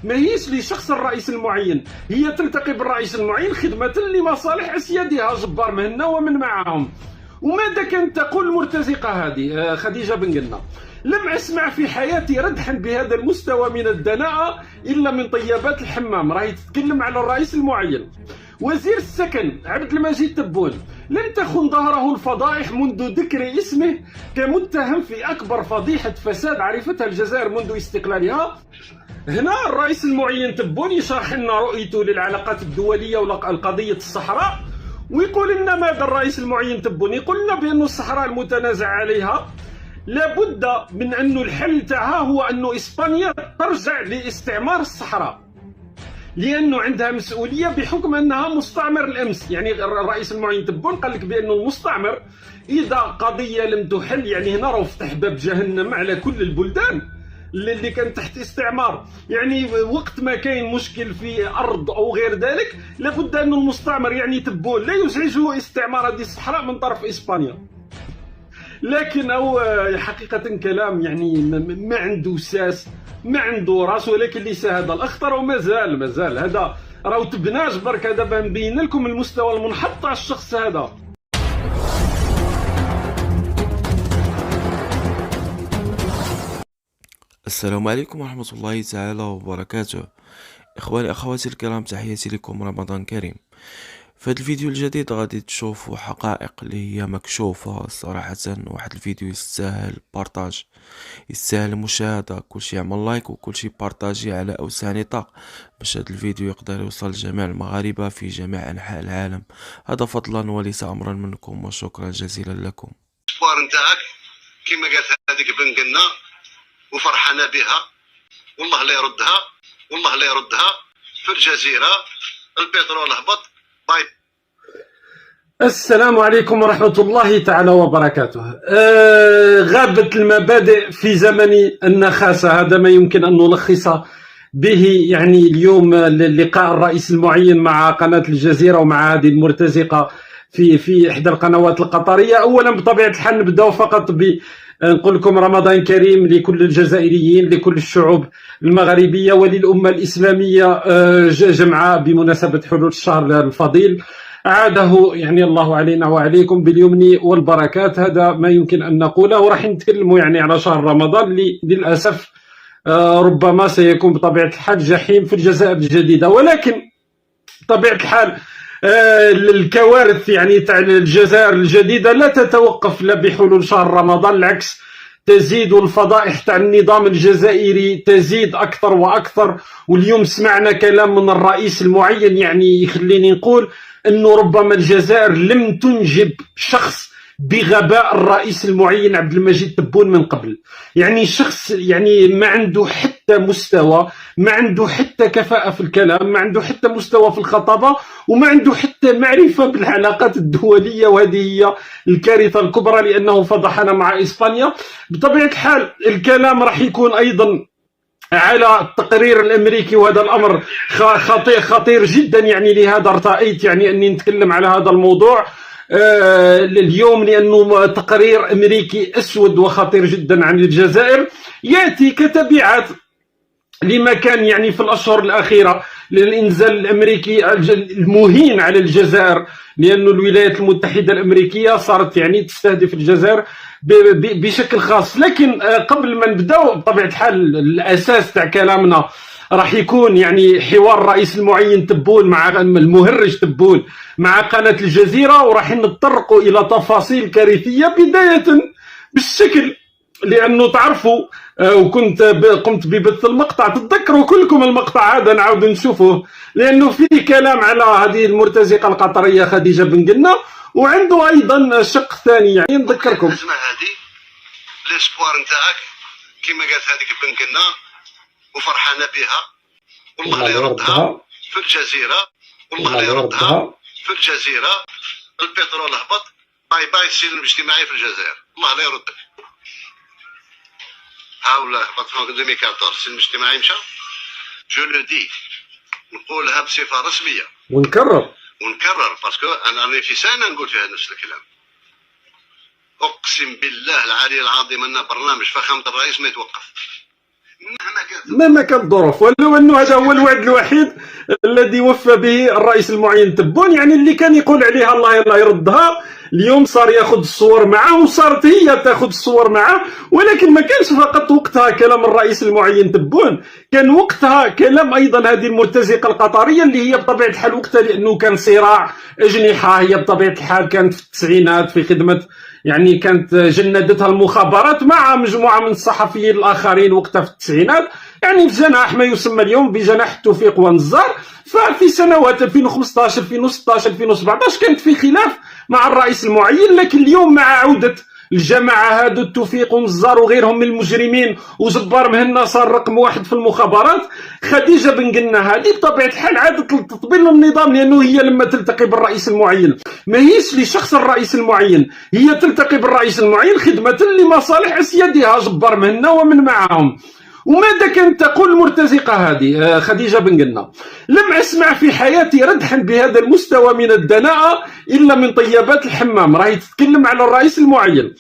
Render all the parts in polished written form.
ماهيش لشخص الرئيس المعين، هي تلتقي بالرئيس المعين خدمة لمصالح أسيادها جبار مهنا ومن معهم. وماذا كانت تقول المرتزقة هذه خديجة بن قنة؟ لم أسمع في حياتي ردحا بهذا المستوى من الدناءة إلا من طيبات الحمام. راهي تتكلم على الرئيس المعين. وزير السكن عبد المجيد تبون لم تخن ظهره الفضائح منذ ذكر اسمه كمتهم في أكبر فضيحة فساد عرفتها الجزائر منذ استقلالها. هنا الرئيس المعين تبون يشرح لنا رؤيته للعلاقات الدولية والقضية الصحراء، ويقول لنا ماذا الرئيس المعين تبون؟ يقول لنا بأن الصحراء المتنازع عليها لابد من أن الحل تاعها هو أن إسبانيا ترجع لاستعمار الصحراء، لأنه عندها مسؤولية بحكم أنها مستعمر الأمس. يعني الرئيس المعين تبون قال لك بأنه المستعمر إذا قضية لم تحل، يعني هنا راه فتح باب جهنم على كل البلدان اللي كان تحت استعمار. يعني وقت ما كاين مشكل في أرض أو غير ذلك لابد أن المستعمر يعني تبون لا يزعجه استعمار هذه الصحراء من طرف إسبانيا. لكن أو حقيقة كلام يعني ما عنده ساس، ما عنده راس، ولكن ليس هذا الأخطر وما زال هذا راهو تبناش برك. هذا بنبين لكم المستوى المنحط تاع الشخص هذا. السلام عليكم ورحمة الله تعالى وبركاته. إخواني أخواتي الكرام، تحياتي لكم، رمضان كريم. في هذا الفيديو الجديد غادي تشوفوا حقائق اللي هي مكشوفة صراحة. واحد الفيديو يستاهل بارطاج، يستاهل مشاهدة. كلشي يعمل لايك وكلشي بارطاجي على أوسع نطاق باش هذا الفيديو يقدر يوصل لجميع المغاربة في جميع أنحاء العالم. هذا فضلا وليس أمرا منكم، وشكرا جزيلا لكم. الأخبار نتاعك كما قالت هذيك بن قلنا وفرحانة بها، والله لا يردها، والله لا يردها. في الجزيرة البترول هبط. طيب السلام عليكم ورحمة الله تعالى وبركاته. غابت المبادئ في زمن النخاسة، هذا ما يمكن أن نلخص به يعني اليوم لقاء الرئيس المعين مع قناة الجزيرة ومع هذه المرتزقة في إحدى القنوات القطرية. أولا بطبيعة الحال نبدأ فقط نقول لكم رمضان كريم لكل الجزائريين، لكل الشعوب المغربية وللأمة الإسلامية جمعاء بمناسبة حلول الشهر الفضيل. عاده يعني الله علينا وعليكم باليمن والبركات. هذا ما يمكن أن نقوله. وراح نتكلموا يعني على شهر رمضان اللي للأسف ربما سيكون بطبيعة الحال جحيم في الجزائر الجديدة. ولكن بطبيعة الحال الكوارث يعني تاع الجزائر الجديدة لا تتوقف لا بحلول شهر رمضان، العكس تزيد الفضائح تاع النظام الجزائري تزيد أكثر وأكثر. واليوم سمعنا كلام من الرئيس المعين يعني يخليني نقول أنه ربما الجزائر لم تنجب شخص بغباء الرئيس المعين عبد المجيد تبون من قبل. يعني شخص يعني ما عنده حتى مستوى، ما عنده حتى كفاءة في الكلام، ما عنده حتى مستوى في الخطابة، وما عنده حتى معرفة بالعلاقات الدولية. وهذه هي الكارثة الكبرى، لأنه فضحنا مع إسبانيا. بطبيعة الحال الكلام راح يكون أيضا على التقرير الامريكي، وهذا الامر خطير جدا. يعني لهذا ارتأيت يعني اني نتكلم على هذا الموضوع اليوم، لانه تقرير امريكي اسود وخطير جدا عن الجزائر ياتي كتبعات لما كان يعني في الاشهر الاخيره للانزال الامريكي المهين على الجزائر، لأن الولايات المتحده الامريكيه صارت يعني تستهدف الجزائر بشكل خاص. لكن قبل ما نبداو بطبيعه الحال الاساس تاع كلامنا راح يكون يعني حوار الرئيس المعين تبون مع المهرج تبون مع قناه الجزيره، وراح نتطرقوا الى تفاصيل كارثيه بدايه بالشكل، لانه تعرفوا قمت ببث المقطع، تتذكروا كلكم المقطع هذا نعاود نشوفه، لانه فيه كلام على هذه المرتزقه القطريه خديجه بن قنة، وعنده ايضا شق ثاني يعني نذكركم. الازمه هذه ليسبوار نتاعك كما قالت هذيك بن قنة وفرحانه بها، والله لا يردها. في الجزيره والله لا يردها. في الجزيره البترول هبط. باي باي السلم الاجتماعي في الجزائر، الله لا يردك. هاولا هبط في 2014 السلم الاجتماعي مشى. جو لو دي، نقولها بصفه رسميه ونكرر باسكو انا في سنه نقول فيها نفس الكلام. اقسم بالله العلي العظيم ان برنامج فخامه الرئيس ما يتوقف. مهما كانت الظروف، ولو انه هذا هو الوعد الوحيد الذي وفى به الرئيس المعين تبون، يعني اللي كان يقول عليها الله يردها. اليوم صار ياخذ الصور معه، وصارت هي تاخذ الصور معه، ولكن ما كانش فقط وقتها كلام الرئيس المعين تبون، كان وقتها كلام ايضا هذه المرتزقه القطريه اللي هي بطبيعه الحال وقتها، لانه كان صراع اجنحه، هي بطبيعه الحال كانت في التسعينات في خدمه، يعني كانت جندتها المخابرات مع مجموعه من الصحفيين الاخرين وقتها في التسعينات، يعني في جناح ما يسمى اليوم بجناح التوفيق والنزار. ففي سنوات 2015 2016 2017 كانت في خلاف مع الرئيس المعين، لكن اليوم مع عودة الجماعة هادو التوفيق ونزار وغيرهم من المجرمين، وجبار مهنا صار رقم 1 في المخابرات، خديجة بن قنا هذه بطبيعة الحال عادت لتطبيل النظام، لأنه هي لما تلتقي بالرئيس المعين ما هيش لشخص الرئيس المعين، هي تلتقي بالرئيس المعين خدمة لمصالح أسيادها جبار مهنا ومن معهم. وماذا كانت تقول المرتزقة هذه خديجة بن قنا؟ لم أسمع في حياتي ردحا بهذا المستوى من الدناءة إلا من طيبات الحمام. راهي تتكلم على الرئيس المعين.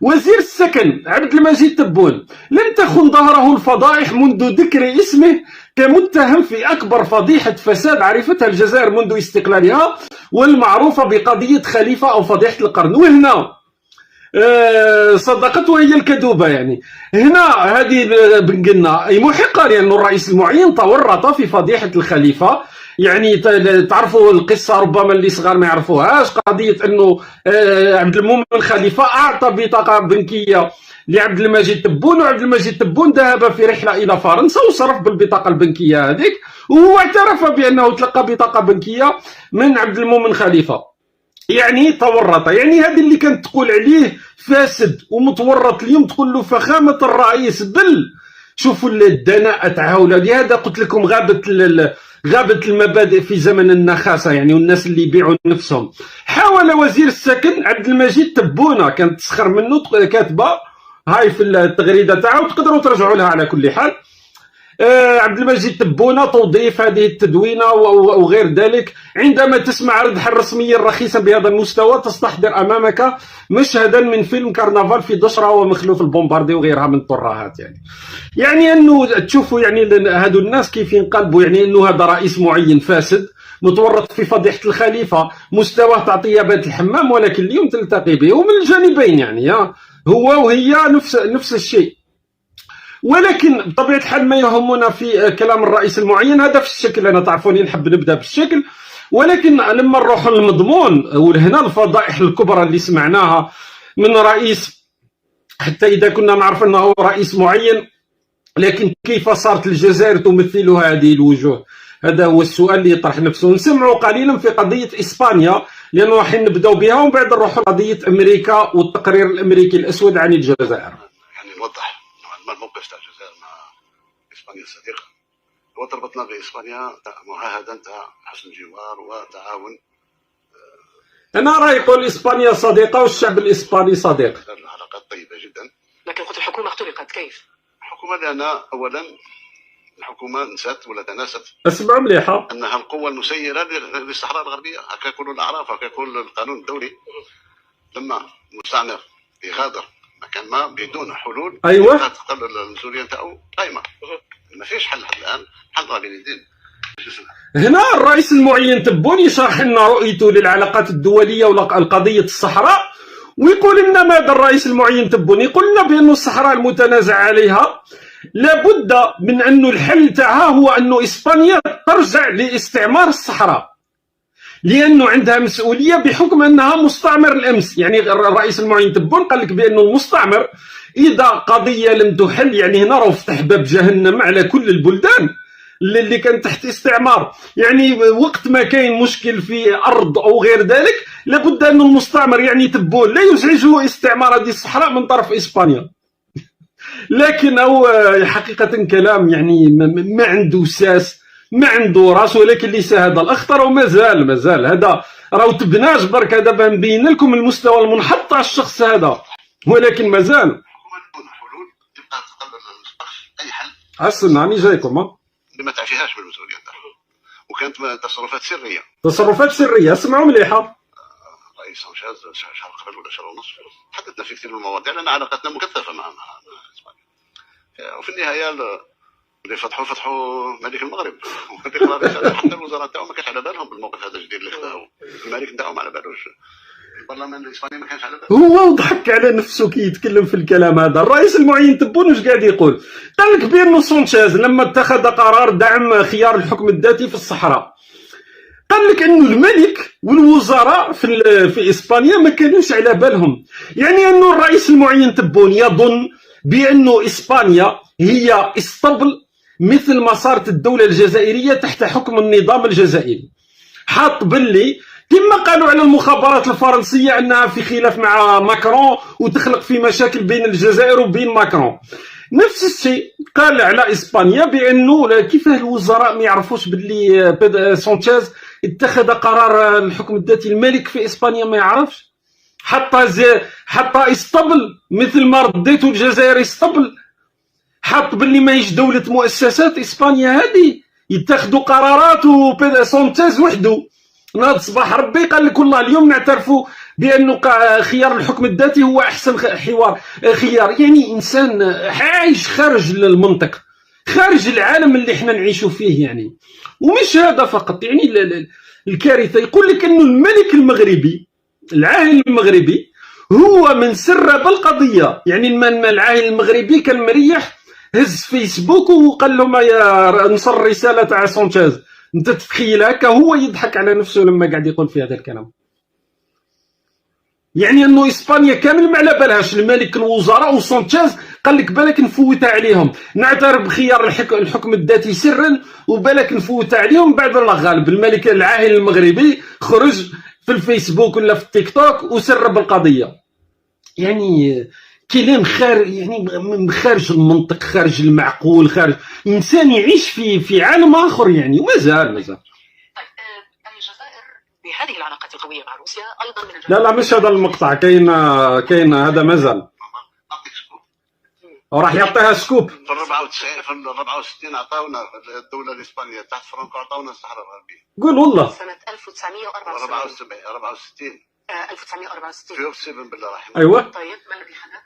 وزير السكن عبد المجيد تبون لم تخن ظهره الفضائح منذ ذكر اسمه كمتهم في أكبر فضيحة فساد عرفتها الجزائر منذ استقلالها، والمعروفة بقضية خليفة أو فضيحة القرن. وهنا صدقته هي الكذوبة، يعني هنا هذه بن قنا أي محقة، لأن الرئيس المعين تورط في فضيحة الخليفة. يعني تعرفوا القصة ربما اللي صغار ما يعرفوهاش، قضية أنه عبد المؤمن خليفة أعطى بطاقة بنكية لعبد المجيد تبون، وعبد المجيد تبون ذهب في رحلة إلى فرنسا وصرف بالبطاقة البنكية هذيك، وهو اعترف بأنه تلقى بطاقة بنكية من عبد المؤمن خليفة. يعني تورط، يعني هذه اللي كانت تقول عليه فاسد ومتورط، اليوم تقول له فخامة الرئيس بل. شوفوا الدناءة تعاون، لهذا قلت لكم غابت المبادئ في زمن النخاسة، يعني والناس اللي يبيعوا نفسهم. حاول وزير السكن عبد المجيد تبونة، كانت تسخر منه كاتبة هاي في التغريدة تاعو، تقدروا ترجعوا لها على كل حال. عبد المجيد تبونة توظيف هذه التدوينة وغير ذلك. عندما تسمع ردحا رسميا رخيصا بهذا المستوى تستحضر أمامك مشهدا من فيلم كرنفال في دشرة ومخلوف البومباردي وغيرها من الترهات. يعني أنه تشوفوا يعني هادو الناس كيف ينقلبوا، يعني أنه هذا رئيس معين فاسد متورط في فضيحة الخليفة، مستواه تعطيه بات الحمام، ولكن اليوم تلتقي به ومن الجانبين، يعني هو وهي نفس الشيء. ولكن بطبيعة الحال ما يهمنا في كلام الرئيس المعين هذا في الشكل، أنا تعرفوني نحب نبدأ بالشكل، ولكن لما نروح للمضمون ولهنا الفضائح الكبرى اللي سمعناها من رئيس، حتى إذا كنا نعرف أنه رئيس معين، لكن كيف صارت الجزائر تمثل هذه الوجوه؟ هذا هو السؤال اللي يطرح نفسه. نسمعوا قليلا في قضية إسبانيا لأنه راح نبداو بها، ومن بعد نروحوا لقضية أمريكا والتقرير الأمريكي الأسود عن الجزائر. يعني نوضح ما الموقف تاع الجزائر مع إسبانيا الصديقة. هو تربطنا بإسبانيا معاهدة تاع حسن جوار وتعاون. أنا رأيي يقول إسبانيا صديقة والشعب الإسباني صديق. العلاقات طيبة جدا. لكن قلت الحكومة اخترقت، كيف؟ الحكومة لأن أولا الحكومة نسات ولا تناست اسمعوا مليحة أنها القوة المسيرة للصحراء الغربية، هكا يقولوا الأعراف، هكا يقول القانون الدولي. لما مستعمر يغادر مكان ما بدون حلول، أيوة، تقل المسؤولية نتاعو قايمة، ما فيش حل الآن، حل بين الدين. هنا الرئيس المعين تبون يشرح لنا رؤيته للعلاقات الدولية والقضية الصحراء، ويقول لنا ماذا الرئيس المعين تبون؟ يقول لنا بأن الصحراء المتنازع عليها لابد من أنه الحل تاعها هو أنه إسبانيا ترجع لاستعمار الصحراء، لأنه عندها مسؤولية بحكم أنها مستعمر الأمس. يعني الرئيس المعين تبون قال لك بأنه المستعمر إذا قضية لم تحل، يعني هنا راه فتح باب جهنم على كل البلدان اللي كان تحت استعمار. يعني وقت ما كاين مشكل في أرض أو غير ذلك لابد أن المستعمر يعني تبون لا يزعجه استعمار هذه الصحراء من طرف إسبانيا. لكن أو حقيقة كلام يعني ما عنده ساس، ما عنده راس، ولكن ليس هذا الأخطر، وما زال هذا راهو تبناش برك. هذا بنبين لكم المستوى المنحط على الشخص هذا، ولكن ما زال حلول تبقى تقلل أي حل. أصلا راني جايكم ما تعفيهاش بالمسؤولية نتاعها، وكانت تصرفات سرية. اسمعوا مليحة. رئيس شهر قبل ولا شهر ونصف حدثنا في كثير من المواضيع لأن علاقتنا مكثفة مع إسبانيا. وفي النهايه اللي فتحوا ملك المغرب وهذيك الرئيس حتى الوزراء تاعو ما كانش على بالهم بالموقف هذا الجديد اللي خداو الملك نتاعو ما على بالوش البرلمان الاسباني ما كانش على باله. هو ضحك على نفسه كي يتكلم في الكلام هذا. الرئيس المعين تبون واش قاعد يقول؟ قال لك بأنه سانشيز لما اتخذ قرار دعم خيار الحكم الذاتي في الصحراء، قال لك انه الملك والوزراء في اسبانيا ما كانوش على بالهم. يعني انه الرئيس المعين تبون يظن بانه اسبانيا هي اسطبل مثل ما صارت الدولة الجزائرية تحت حكم النظام الجزائري، حاط باللي كما قالوا على المخابرات الفرنسية أنها في خلاف مع ماكرون وتخلق في مشاكل بين الجزائر وبين ماكرون. نفس الشيء قال على إسبانيا بأنه كيف الوزراء ما يعرفوش باللي سانشيز اتخذ قرار الحكم الذاتي. الملك في إسبانيا ما يعرفش، حتى اسطبل مثل ما رديتوا الجزائر اسطبل، حط باللي ماهيش دولة مؤسسات إسبانيا هذه يتخذوا قرارات وسانشيز وحده. ناض صباح ربي قال لك والله اليوم نعترفوا بأنه خيار الحكم الذاتي هو أحسن خيار. يعني إنسان عايش خارج المنطق، خارج العالم اللي احنا نعيشوا فيه. يعني ومش هذا فقط، يعني الكارثة يقول لك أنه الملك المغربي العاهل المغربي هو من سرب القضية. يعني العاهل المغربي كان مريح، هز فيسبوك وقال لهم يا نصر رسالة تاع سانشيز. انت تتخيل هكا هو يضحك على نفسه لما قاعد يقول في هذا الكلام. يعني انه اسبانيا كامل ما على بالهاش، الملك الوزراء وسانشيز قال لك بالك نفوتها عليهم، نعترف بخيار الحكم الذاتي سرا وبالك نفوتها عليهم. بعد الله غالب الملك العاهل المغربي خرج في الفيسبوك ولا في التيك توك وسرب القضيه. يعني كلام خارج المنطق، خارج المعقول، خارج انسان يعيش في عالم اخر. يعني ومازال طيب الجزائر بهذه العلاقات القويه مع روسيا ايضا من لا مش هذا المقطع، كاين هذا مازال وراح يعطيها سكوب. في 94 عطاونا الدوله الاسبانيه تحت فرانكو عطاونا الصحراء الغربيه. قول والله سنه 1964 1964 في اقسم بالله رحمه. ايوه طيب ما الذي حدث؟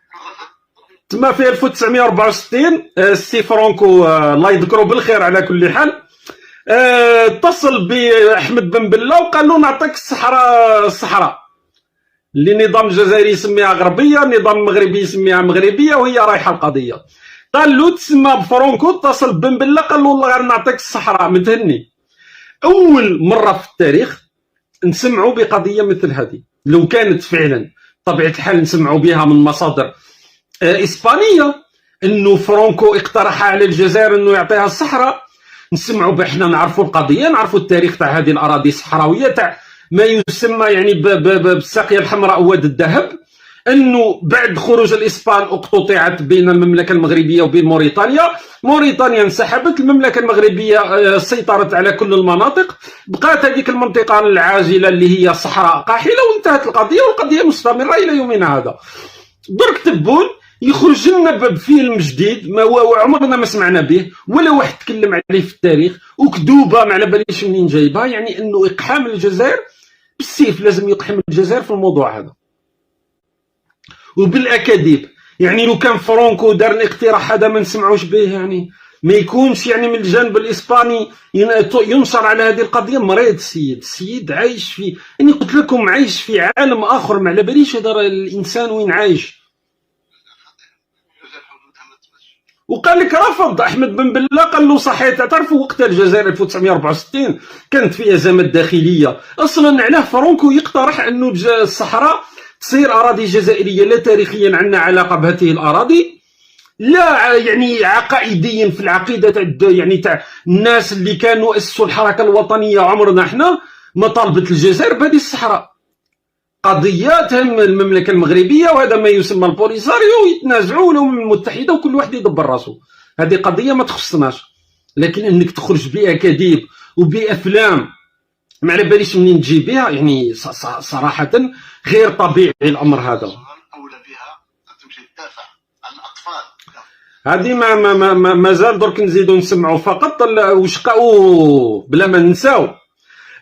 تما في 1964 السي فرانكو الله يذكره بالخير على كل حال اتصل باحمد بن بله وقال له نعطيك الصحراء اللي النظام الجزائري يسميها غربيه، النظام المغربي يسميها مغربيه، وهي رايحه القضيه. قال له تسمى بفرانكو، اتصل بن بله قال له والله غير نعطيك الصحراء متهني. اول مره في التاريخ نسمعوا بقضيه مثل هذه، لو كانت فعلا طبيعه الحال نسمعوا بها من مصادر اسبانيه انه فرانكو اقترح على الجزائر انه يعطيها الصحراء، نسمعوا بحنا نعرفوا القضيه، نعرفوا التاريخ تاع هذه الاراضي الصحراويه تاع ما يسمى يعني بالساقيه الحمراء واد الذهب. انه بعد خروج الاسبان اقتطعت بين المملكه المغربيه وبين موريتانيا انسحبت، المملكه المغربيه سيطرت على كل المناطق، بقات هذيك المنطقه العاجله اللي هي صحراء قاحله وانتهت القضيه، والقضيه مستمره الى يومنا هذا. درك تبون يخرج لنا بفيلم جديد عمرنا ما سمعنا به ولا واحد تكلم عليه في التاريخ، وكذوبه ما على باليش منين جايبها. يعني انه اقحام الجزائر بالسيف، لازم يقحم الجزائر في الموضوع هذا وبالاكاذيب. يعني لو كان فرانكو دار الاقتراح هذا ما نسمعوش به، يعني ما يكونش يعني من الجانب الاسباني ينشر على هذه القضيه. مريض السيد عايش في، يعني قلت لكم عايش في عالم اخر، ما على باليش هذا الانسان وين عايش. وقال لك رفض احمد بن بله، قال له صحيح تعرفوا وقت الجزائر 1964 كانت في ازمات داخليه اصلا، علاه فرانكو يقترح انه الصحراء تصير اراضي جزائريه، لا تاريخيا عندنا علاقه بهذه الاراضي، لا يعني عقائديا في العقيده تاع يعني تاع الناس اللي كانوا اسسوا الحركه الوطنيه. عمرنا احنا ما طالبت الجزائر بهذه الصحراء، قضيه تهم المملكه المغربيه وهذا ما يسمى البوليساريو، يتنازعوا الامم المتحده وكل واحد يدبر راسه. هذه قضيه ما تخصناش، لكن انك تخرج باكاذيب وبافلام ما على باليش منين تجي بها، يعني صراحه غير طبيعي الامر هذا. اولى بها ان تمشي تدافع عن الاطفال. هذه مازال درك نزيدو نسمعوا فقط وشقاو بلا ما ننساو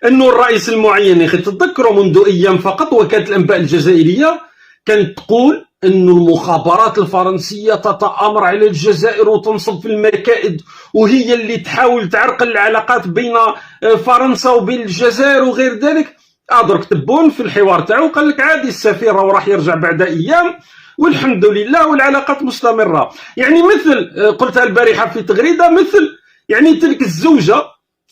انه الرئيس المعين يا اخي تذكروا منذ ايام فقط وكاله الانباء الجزائريه كانت تقول أن المخابرات الفرنسية تتآمر على الجزائر وتنصب في المكائد، وهي اللي تحاول تعرقل العلاقات بين فرنسا وبين الجزائر وغير ذلك. درك تبون في الحوار تاعو قال لك عادي السفير راح يرجع بعد أيام والحمد لله والعلاقات مستمرة. يعني مثل قلتها البارحة في تغريدة، مثل يعني تلك الزوجة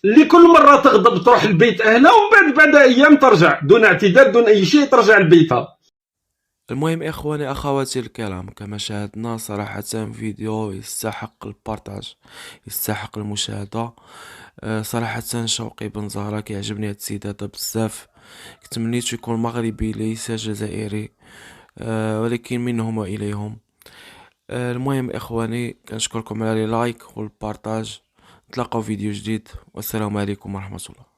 اللي كل مرة تغضب تروح لبيت أهلها ومن بعد أيام ترجع دون اعتذار دون أي شيء، ترجع لبيتها. المهم إخواني أخواتي الكرام، كما شاهدنا صراحة فيديو يستحق البارتاج، يستحق المشاهدة. صراحة شوقي بن زهرة كيعجبني هاد السيد هذا بزاف، كتمنيتو يكون مغربي ليس جزائري، ولكن منهم وإليهم. المهم إخواني كنشكركم على لايك والبارتاج، نتلاقاو فيديو جديد، والسلام عليكم ورحمة الله.